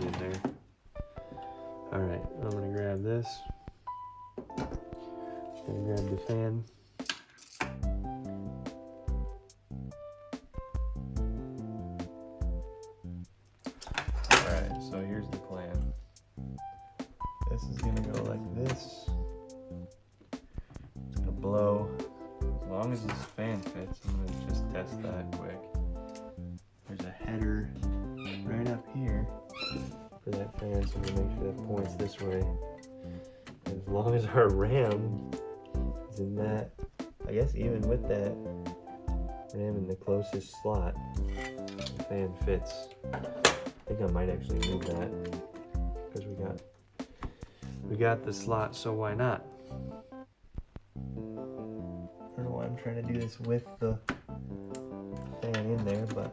right in there. Alright, I'm gonna grab this. Gonna grab the fan. Alright, so here's the plan. This is gonna go like this. It's gonna blow. As long as this fan fits, I'm gonna just test that quick. There's a header right up here for that fan, so I'm gonna make sure that points this way. As long as our RAM is in that, I guess even with that RAM in the closest slot, the fan fits. I think I might actually move that because we got the slot, so why not? I don't know why I'm trying to do this with the fan in there, but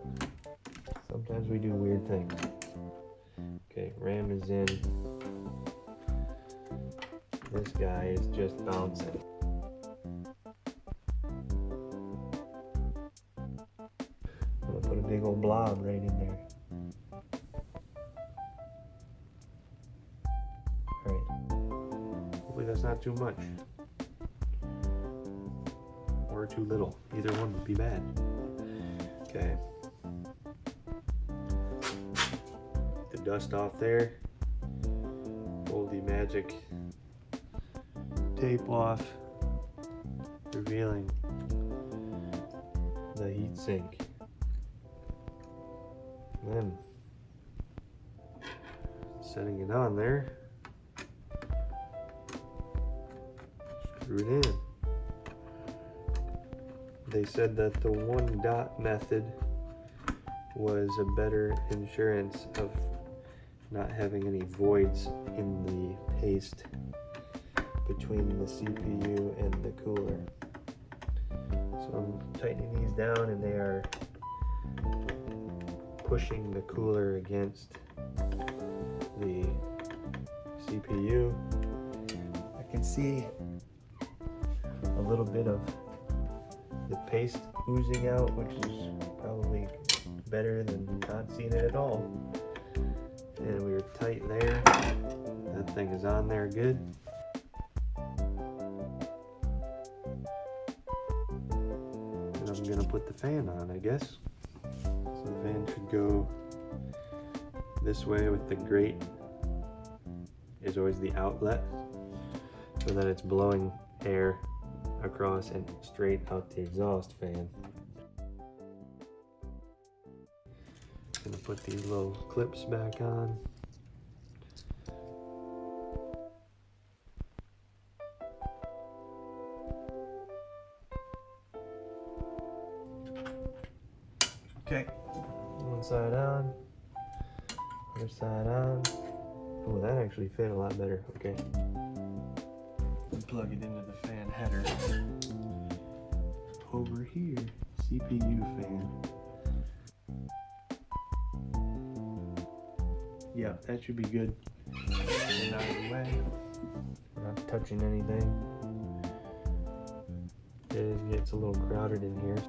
sometimes we do weird things. Okay, RAM is in. This guy is just bouncing. I'm gonna put a big old blob right in there. Alright. Hopefully that's not too much. Or too little. Either one would be bad. Okay. The dust off there. Pull the magic tape off, revealing the heat sink. Then setting it on there, screw it in. They said that the one dot method was a better insurance of not having any voids in the paste between the CPU and the cooler. So I'm tightening these down, and they are pushing the cooler against the CPU. I can see a little bit of the paste oozing out, which is probably better than not seeing it at all. And we were tight there. That thing is on there good. And I'm gonna put the fan on, I guess. So the fan should go this way with the grate is always the outlet, so that it's blowing air across and straight out the exhaust fan. Gonna put these little clips back on. Okay, one side on, other side on. Oh, that actually fit a lot better. Okay. Plug it into the fan header. Over here, CPU fan. Yeah, that should be good. Get out of the way. We're not touching anything. It gets a little crowded in here.